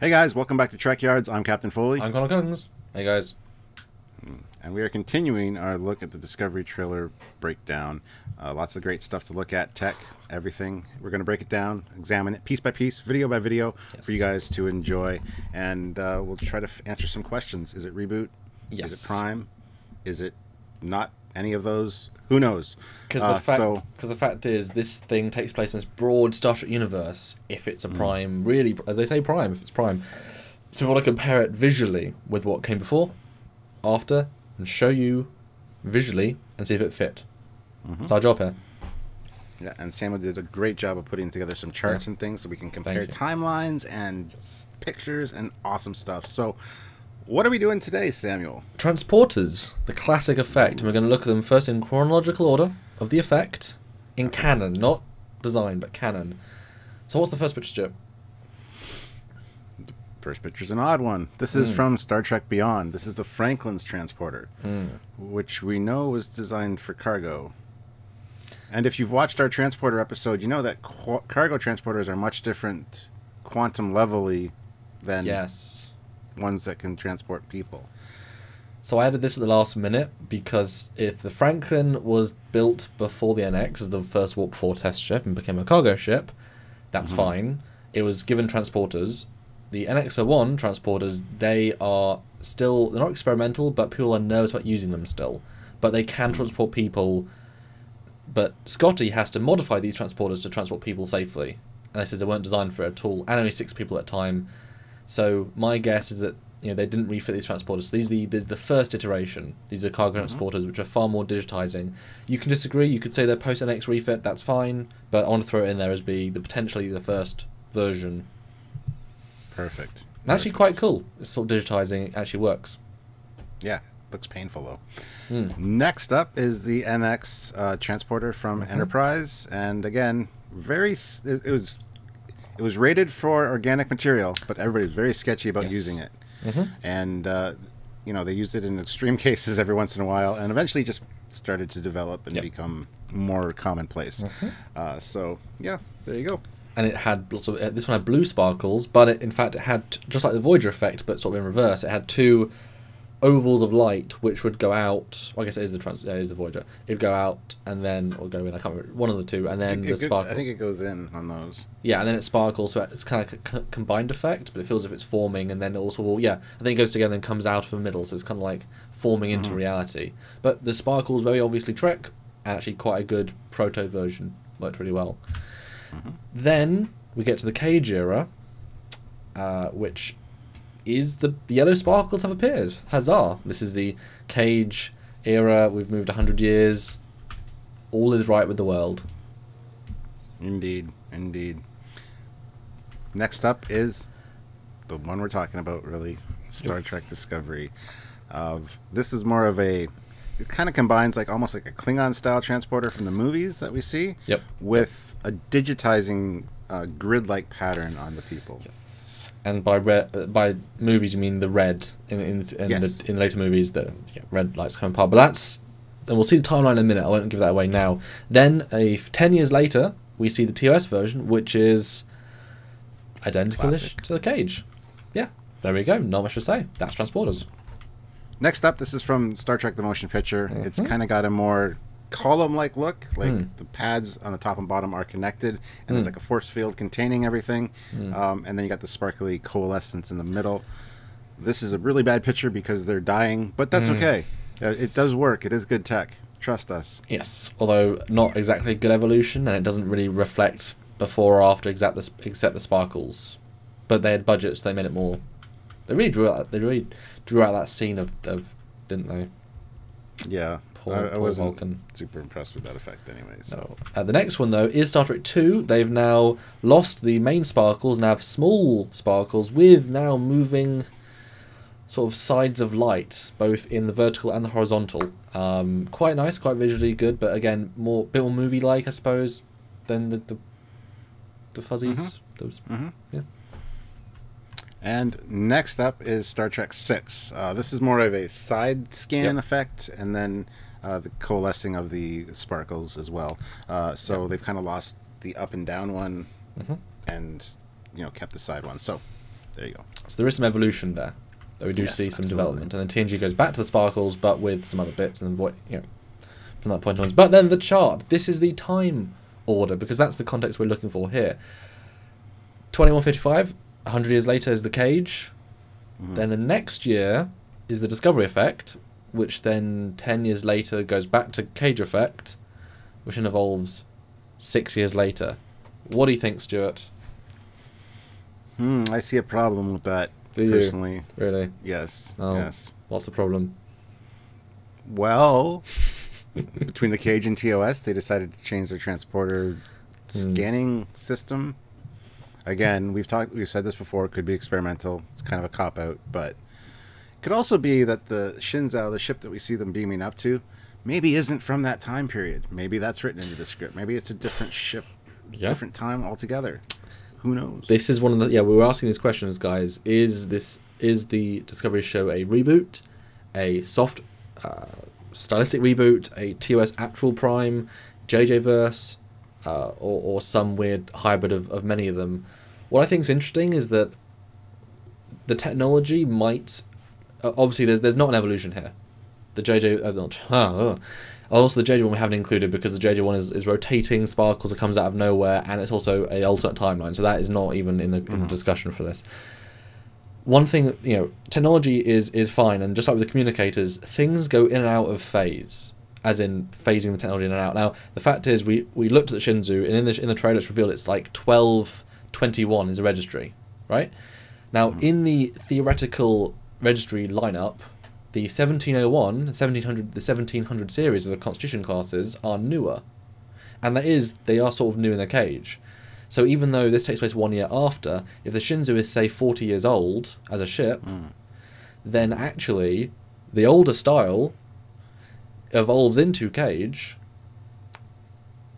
Hey guys, welcome back to Trekyards. I'm Captain Foley. I'm Connor Guns. Hey guys. And we are continuing our look at the Discovery trailer breakdown. Lots of great stuff to look at, tech, everything. We're going to break it down, examine it piece by piece, video by video, for you guys to enjoy. And we'll try to answer some questions. Is it reboot? Yes. Is it prime? Is it not any of those? Who knows? Because the fact is, this thing takes place in this broad Star Trek universe. If it's a prime, really, as they say, prime. If it's prime, so we want to compare it visually with what came before, after, and show you visually and see if it fit. It's our job here. Yeah, and Samuel did a great job of putting together some charts and things so we can compare timelines and pictures and awesome stuff. So, what are we doing today, Samuel? Transporters, the classic effect, and we're going to look at them first in chronological order of the effect in canon, not design, but canon. So, what's the first picture, Joe? The first picture's an odd one. This is from Star Trek Beyond. This is the Franklin's transporter, which we know was designed for cargo. And if you've watched our transporter episode, you know that cargo transporters are much different quantum levelly than ones that can transport people. So I added this at the last minute because if the Franklin was built before the NX as the first Warp 4 test ship and became a cargo ship, that's fine. It was given transporters. The NX-01 transporters, they're not experimental, but people are nervous about using them still. But they can transport people. But Scotty has to modify these transporters to transport people safely. And they said they weren't designed for it at all, and only 6 people at a time. So my guess is that they didn't refit these transporters. So these are the first iteration. These are cargo transporters, which are far more digitizing. You can disagree. You could say they're post-NX refit. That's fine. But I want to throw it in there as potentially the first version. Perfect. And actually quite cool. It's sort of digitizing. It actually works. Yeah. Looks painful though. Next up is the NX transporter from Enterprise, and again, it was rated for organic material, but everybody was very sketchy about using it. And they used it in extreme cases every once in a while, and eventually just started to develop and become more commonplace. So yeah, there you go. And it had this one had blue sparkles, but in fact it had, just like the Voyager effect, but sort of in reverse. It had 2 ovals of light which would go out. Well, I guess it is the Voyager. It would go out and then, or go in. I can't remember, one of the two, and then the sparkles. I think it goes in on those. Yeah, and then it sparkles, so it's kind of a combined effect, but it feels as if it's forming, and then also, I think it goes together and comes out of the middle, so it's kind of like forming into reality. But the sparkles very obviously Trek, and actually quite a good proto version. Worked really well. Then we get to the Cage era, which is the yellow sparkles have appeared. Huzzah! This is the Cage era. We've moved 100 years. All is right with the world. Indeed, indeed. Next up is the one we're talking about, really, Star Trek Discovery. This is more of it kind of combines almost like a Klingon-style transporter from the movies that we see with a digitizing grid-like pattern on the people. And by movies, you mean the red in the later movies, the red lights come apart. But and we'll see the timeline in a minute. I won't give that away now. Then, 10 years later, we see the TOS version, which is identical to the Cage. Yeah, there we go. Not much to say. That's transporters. Next up, this is from Star Trek: The Motion Picture. It's kind of got a more column-like look, the pads on the top and bottom are connected, and there's like a force field containing everything, and then you got the sparkly coalescence in the middle. This is a really bad picture because they're dying, but that's okay. It does work. It is good tech. Trust us. Yes, although not exactly a good evolution, and it doesn't really reflect before or after except the sparkles. But they had budgets, so they made it more. They really drew out that scene of didn't they? Yeah. I wasn't super impressed with that effect anyway. So the next one, though, is Star Trek 2. They've now lost the main sparkles and have small sparkles with now moving sort of sides of light, both in the vertical and the horizontal. Quite nice, quite visually good, but again, bit more movie-like, I suppose, than the fuzzies. Those, yeah. And next up is Star Trek 6. This is more of a side scan effect, and then the coalescing of the sparkles as well. So they've kind of lost the up and down one, and kept the side one. So There you go. So there is some evolution there. That we do see some development. And then TNG goes back to the sparkles, but with some other bits, and from that point onwards. But then the chart. This is the time order, because that's the context we're looking for here. 2155, 100 years later is the Cage. Then the next year is the Discovery Effect, which then 10 years later goes back to Cage Effect, which then evolves 6 years later. What do you think, Stuart? I see a problem with that. Do you? Personally. Really? Yes. Oh, yes. What's the problem? Well, between the Cage and TOS, they decided to change their transporter scanning system. Again, we've said this before, it could be experimental. It's kind of a cop-out, but it could also be that the Shinzao, the ship that we see them beaming up to, maybe isn't from that time period. Maybe that's written into the script. Maybe it's a different ship, different time altogether. Who knows? This is one of the... we were asking these questions, guys. Is the Discovery show a reboot, a soft stylistic reboot, a TOS actual prime, JJ-verse, or some weird hybrid of many of them? What I think is interesting is that the technology might... obviously, there's not an evolution here. The JJ... Also, the JJ one we haven't included because the JJ one is rotating sparkles that comes out of nowhere, and it's also an alternate timeline, so that is not even in the discussion for this. One thing, technology is fine, and just like with the communicators, things go in and out of phase, as in phasing the technology in and out. Now, the fact is, we looked at the Shinzu, and in the trailer it's revealed it's like 1221 is a registry, right? Now, in the theoretical registry lineup, the 1701, 1700, the 1700 series of the Constitution classes are newer. And they are sort of new in their Cage. So even though this takes place 1 year after, if the Shinzu is, say, 40 years old as a ship, then actually the older style evolves into Cage,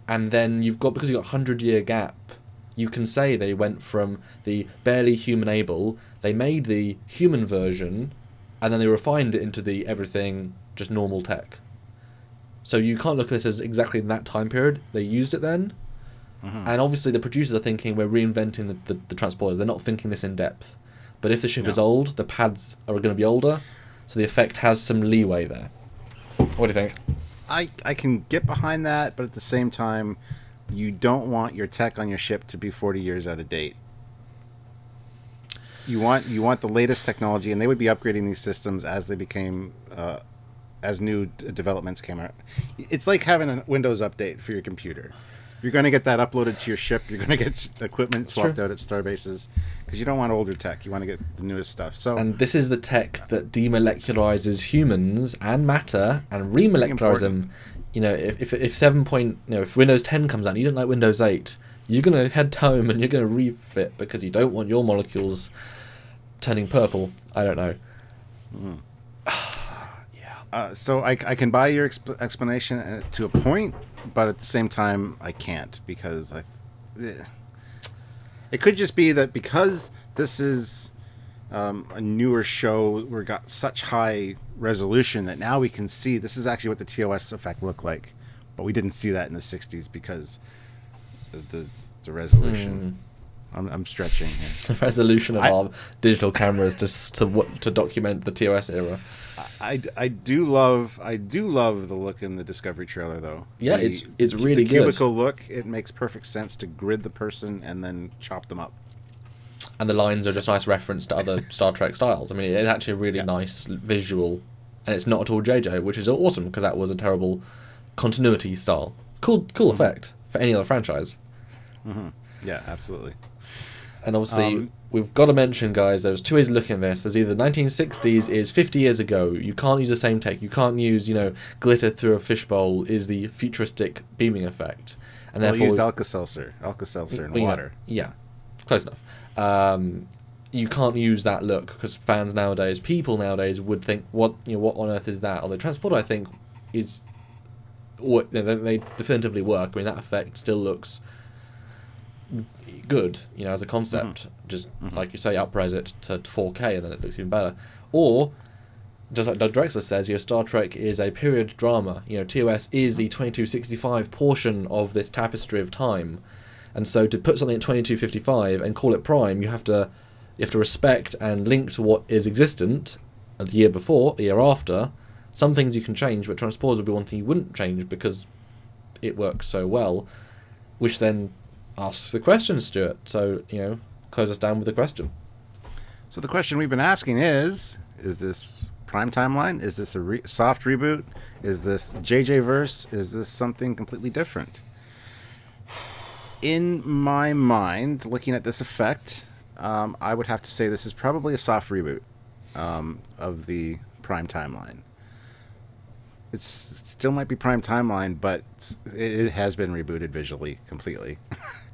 and then because you've got a 100-year gap, you can say they went from the barely human-able, they made the human version, and then they refined it into the everything, just normal tech. So you can't look at this as exactly in that time period. They used it then. And obviously the producers are thinking we're reinventing the transporters. They're not thinking this in depth. But if the ship is old, the pads are going to be older. So the effect has some leeway there. What do you think? I can get behind that, but at the same time, you don't want your tech on your ship to be 40 years out of date. You want the latest technology, and they would be upgrading these systems as they became, as new developments came out. It's like having a Windows update for your computer. You're going to get that uploaded to your ship. You're going to get equipment swapped out at starbases because you don't want older tech. You want to get the newest stuff. So, and this is the tech that demolecularizes humans and matter and remolecularizes them. If Windows 10 comes out and you don't like Windows 8, you're going to head home and you're going to refit because you don't want your molecules turning purple. I don't know. So I can buy your explanation to a point, but at the same time I can't, because it could just be that because this is a newer show, we got such high resolution that now we can see this is actually what the TOS effect looked like, but we didn't see that in the 60s because the resolution. I'm stretching here. The resolution of our digital cameras to document the TOS era. I do love the look in the Discovery trailer, though. Yeah, it's really good. The cubicle look, it makes perfect sense to grid the person and then chop them up. And the lines are just a nice reference to other Star Trek styles. I mean, it's actually a really nice visual, and it's not at all JJ, which is awesome because that was a terrible continuity style. Cool effect for any other franchise. Yeah, absolutely. And obviously, we've got to mention, guys, there's two ways of looking at this. There's either the 1960s is 50 years ago. You can't use the same tech. You can't use, glitter through a fishbowl is the futuristic beaming effect. And therefore, used Alka-Seltzer and water. Yeah, close enough. You can't use that look because people nowadays would think, what on earth is that? Although Transporter, I think, is... They definitively work. I mean, that effect still looks good, as a concept. Just like you say, up-res it to 4K and then it looks even better. Or, just like Doug Drexler says, Star Trek is a period drama. TOS is the 2265 portion of this tapestry of time. And so to put something at 2255 and call it prime, you have to You have to respect and link to what is existent the year before, the year after. Some things you can change, but transporters would be one thing you wouldn't change because it works so well. Which then asks the question, Stuart. So, close us down with a question. So the question we've been asking is this Prime Timeline? Is this a soft reboot? Is this JJ-verse? Is this something completely different? In my mind, looking at this effect, I would have to say this is probably a soft reboot of the Prime Timeline. It still might be Prime Timeline, but it has been rebooted visually completely,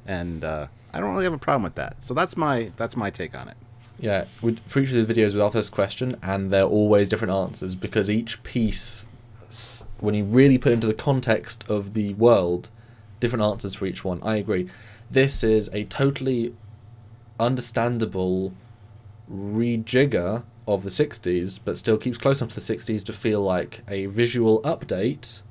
and I don't really have a problem with that. So that's my take on it. Yeah, for each of the videos, we ask this question, and they're always different answers because each piece, when you really put into the context of the world, different answers for each one. I agree. This is a totally understandable rejigger of the 60s, but still keeps close enough to the 60s to feel like a visual update,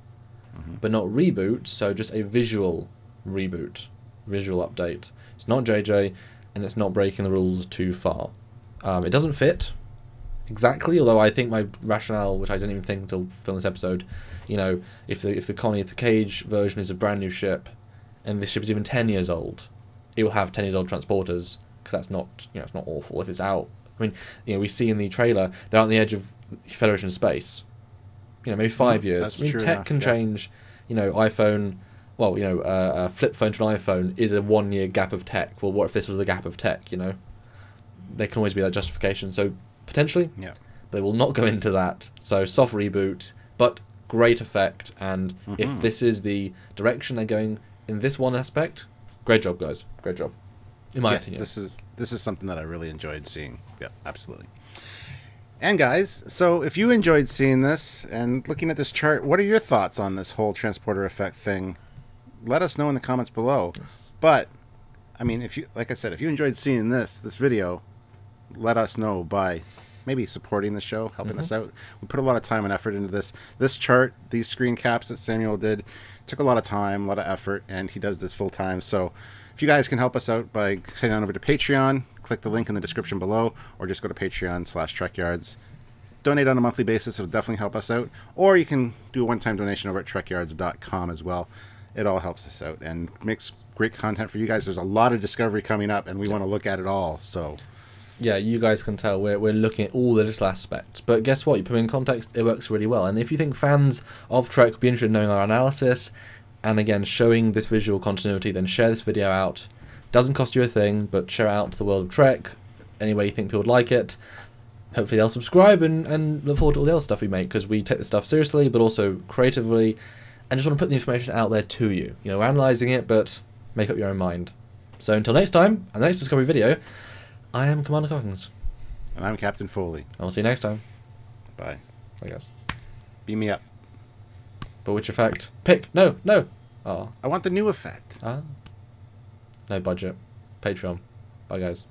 but not reboot, so just a visual reboot, visual update. It's not JJ, and it's not breaking the rules too far. It doesn't fit exactly, although I think my rationale, which I didn't even think until film this episode, if the Cage version is a brand new ship, and this ship is even 10 years old, it will have 10 years old transporters, because that's not, it's not awful if it's out. I mean, we see in the trailer they're on the edge of Federation space. Maybe 5 years. I mean, tech can change. iPhone. Well, a flip phone to an iPhone is a 1 year gap of tech. Well, what if this was the gap of tech? There can always be that justification. So potentially, they will not go into that. So soft reboot, but great effect. And if this is the direction they're going in this one aspect, great job, guys. Great job. In my opinion. This is something that I really enjoyed seeing. Yeah, absolutely. And guys, so if you enjoyed seeing this and looking at this chart, what are your thoughts on this whole transporter effect thing? Let us know in the comments below. Yes. But I mean, like I said, if you enjoyed seeing this video, let us know by maybe supporting the show, helping us out. We put a lot of time and effort into this. This chart, these screen caps that Samuel did, took a lot of time, a lot of effort, and he does this full time. So if you guys can help us out by heading on over to Patreon, click the link in the description below, or just go to Patreon/Trekyards. Donate on a monthly basis. It will definitely help us out. Or you can do a one-time donation over at Trekyards.com as well. It all helps us out and makes great content for you guys. There's a lot of discovery coming up, and we want to look at it all. So yeah, you guys can tell we're looking at all the little aspects. But guess what? You put it in context, it works really well. And if you think fans of Trek would be interested in knowing our analysis, and again, showing this visual continuity, then share this video out. Doesn't cost you a thing, but share out to the world of Trek any way you think people would like it. Hopefully they'll subscribe and look forward to all the other stuff we make, because we take this stuff seriously, but also creatively, and just want to put the information out there to you. We're analysing it, but make up your own mind. So until next time, and the next Discovery video, I am Commander Coggins. And I'm Captain Foley. I'll see you next time. Bye. I guess. Beam me up. But which effect? Pick. No. Oh. I want the new effect. No budget. Patreon. Bye, guys.